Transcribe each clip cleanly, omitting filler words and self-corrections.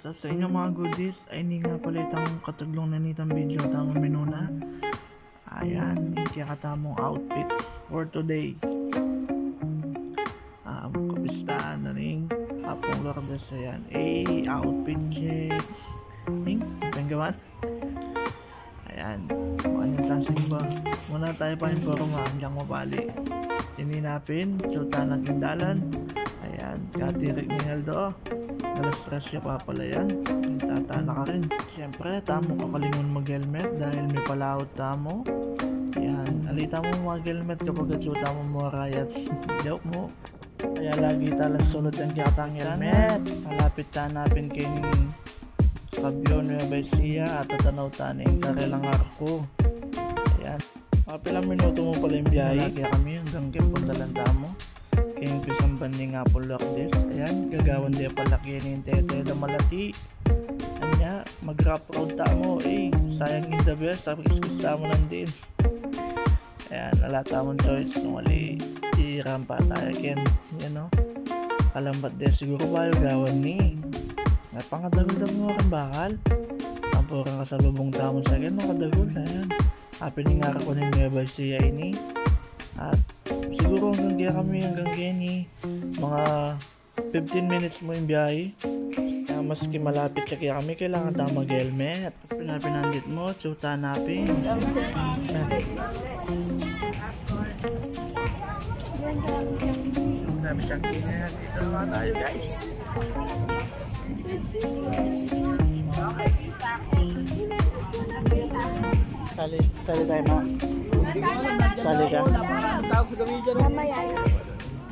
What's up sa inyo mga goodies? Ay hindi nga pala itang katuglong na nitang video tamang minuna. Ayan, kaya katamong outfit for today. Kapistaan na rin hapong Lourdes. Ayan, outfit check. Penggawan. Ayan, makanyang tasing ba? Muna tayo pa yung puro nga, hanggang mapali. Tininapin, sultan ng kindalan. Ayan, katirik ni Aldo. Alas 3 siya pa pala yan. Tatana ka rin. Siyempre, tamo kakalingon mag-helmet dahil may palaot tamo. Ayan, alita mo mag-helmet kapag atsuta mo marayat. Joke mo. Kaya lagi talas sunod ang kiyatang helmet. Malapit tanapin kayong kabyon na baysiya at tatanaw taning karelang arko. Ayan. Kapilang minuto mo pala yung biyahe. Kaya kami hanggang punta lang tamo. Kayong pisang banding nga po Lourdes. Ayan, gagawan din palaki yung tete na malati. Anya, mag-rap road tamo. Sayang in the best. Sabi kiskis tamo nandin. Ayan, wala tamong choice. Nung wali, i-rampa tayo again. Yan o. Kalambat din siguro ba yung gawan ni. At pangadagol mo rin bakal. Pampurang kasalubong tamo sa akin. No, kadagol. Ayan. Happening nga ko ninyo ba siya ini. At siguro hanggang kaya kami hanggang kaya mga 15 minutes mo yung biyahe. Kaya maski malapit siya kaya kami kailangan tayo mag-helmet. Pinapinandit mo, tsuta napin. Dami siyang kinyan. Dito naman tayo guys. Sali tayo ma. Sali ka. Tawag sa gawin dyan. Mamaya.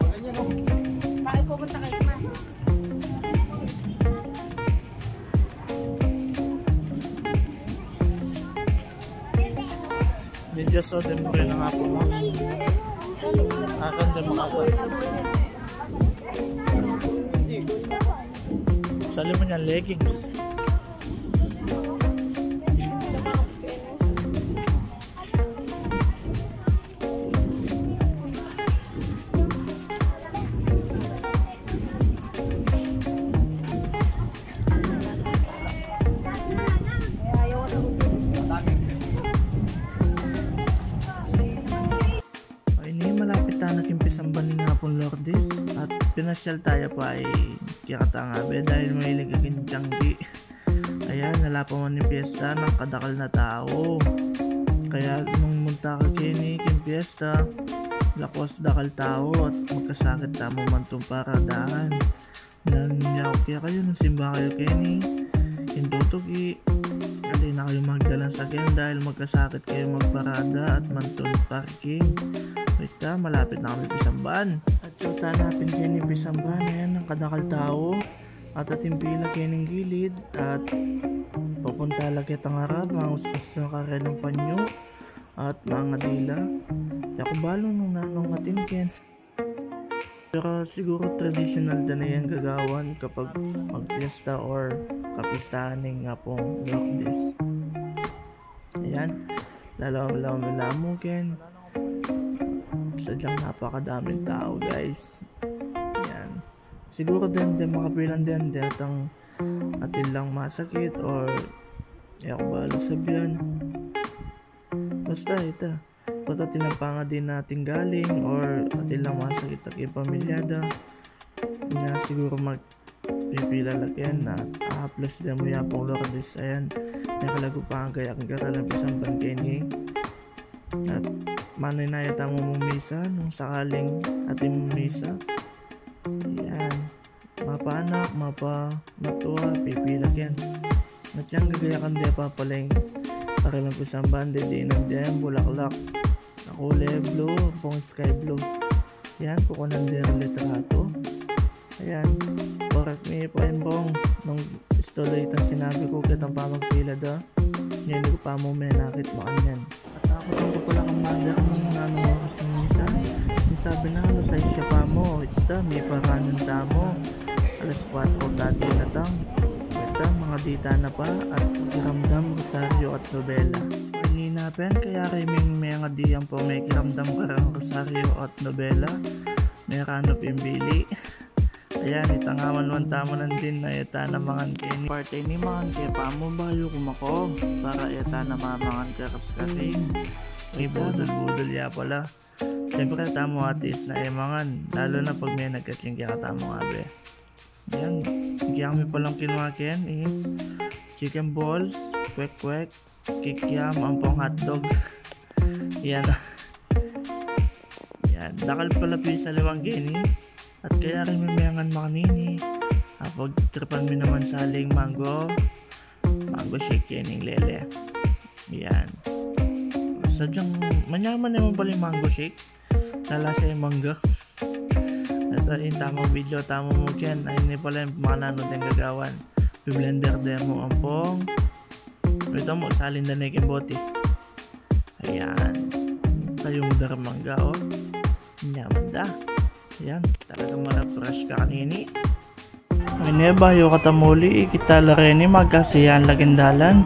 Ganyan o. Bakit pupunta kayo ma? Ninja so din mo rin ang apo mo. Akan din makapal. Sali mo niyan leggings. Nagimpisang baning hapon Lourdes at pinasyal tayo pa ay kikatangabe dahil may ligagin tiyanggi. Ayan, nalapaman ni piyesta ng kadakal na tao. Kaya nung munta ka kini kin piyesta, lakwas dakal tao at magkasakit tamo man itong paradahan. Nanyaw kaya kayo nung simba kayo kini kintutugi. Kali na kayo magdalang sakyan dahil magkasakit kayo magparada at mantun parking. Wait ka, malapit na kami Pisamban. At yung tanapin kayo ni Pisamban, ayan, ang kadakal tao. At atimpila kayo ng gilid. At papunta lagi ang harap, mga uskas na karel ng panyo. At mga dila. Kaya kung balong nung nanong atinkin. Pero siguro traditional na yan gagawan kapag mag-fiesta or kapistahan ng nga pong Lourdes. Ayan, lalaw-law-law ken. Sadyang napakadaming tao guys. Yan. Siguro din makapilan din datang atin lang masakit or ako balo sabihan. Basta ito. Pata tinapanga din natin galing or atin lang masakit at yung pamilyada. Nga siguro magpipila lagyan na plus din mo yapong Lourdes. Ayan. Nakalago pa ang gayak ng karalang pisang bangkay ni. At maninayata mo misa nung sakaling ating misa. Yan. Mapaanak, matuwa, pipilak yan. At siyang gagayakan din pa paling pakilang pisang bande, dinang din, bulaklak. Kulay blue, pong sky blue. Yan, kukunan din ang litrato. Ayan. Correct me po yun bong. Nung istolate ang sinabi ko kitang pamagpila da. Yan, hindi ko pa mo may nakit mo kanyan. Ako ko pala kang mother nung nanong oras ng misa. Sabi na alas 6 siya pa mo. Ita, may paranon tamo. Alas 4 dati na tang. Ita, mga dita na pa at kiramdam, rosaryo at nobela. Paninapin, kaya kaiming mga diyang po may kiramdam karang rosaryo at nobela. May ranop yung bili. Ayan, itangaman man tamo din na yata na mangan kini. Parte ni mangan kaya pamo bayo kumako. Para yata na mamangan ka kaskating. May budol-budol ya pala. Siyempre tamo atis na mangan. Lalo na pag may nagkatling kaya tamo abe. Ayan, kaya kami palang kinuha is chicken balls, kwek-kwek, kikiam, ampong hotdog. Yan. Yan. Dakal pala sa liwang gini. At kaya rin may mayangan makanini. Pag tripan mo naman sa aling mango shake yan yung lele. Yan. Sadyang manyaman naman pala yung mango shake. Nalasa yung mangga. Ito yung tamang video, tamang mo yan. Ayun yung pala yung mga nanod yung gagawan. Blender demo ampong. Ito mo, salin na na yung bote. Ayan. Kayong darmangga o. Nyaman da. Ayan. Talagang maraprush ka kanini. May bayo katamuli. Kita lareni magkasiyan lagindalan.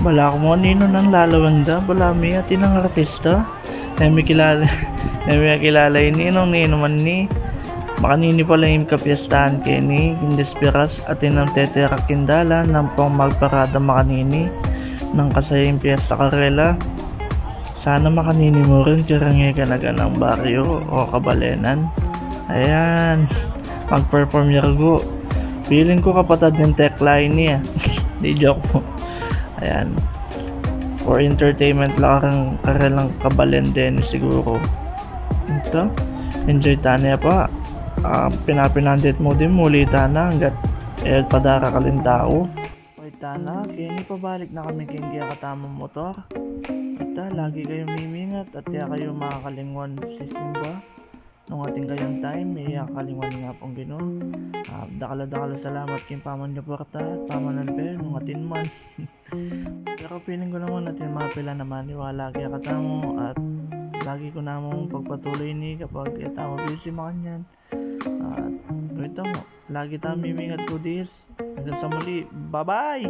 Bala ko mo nino ng lalawang da. Bala miya tinang artista. May kilala. May kilala ninong nino man ni. Makanini pala yung kapiyastahan kini, Gindespiras at inang tetera kindalan ng pang magparada makanini ng kasayang piyesta karela. Sana makanini mo rin karangi ka na ganang baryo o kabalenan. Ayan, mag-perform yargo. Feeling ko kapatid ng tech line niya. Di joke mo. Ayan, for entertainment lang karelang kabalen din siguro. Ito, enjoy tanya pa. Pinapinandit mo din muli tana hanggat padara kalin tao. Wait tana, kini pabalik na kami kaya katamang motor. Ita, lagi kayong mimingat at kaya kayo makakalingwan si Simba. Nung ating kayong time, may kalingwan nga pong Ginoo. Dakala salamat kayong paman niyo porta at paman albe nung atin man. Pero feeling ko naman natin mapila naman iwala kaya katamo at lagi ko namang pagpatuloy ni kapag tama busy makanyan. At ito mo, lagi tayong mimingat ko dis. Hanggang sa muli, bye bye!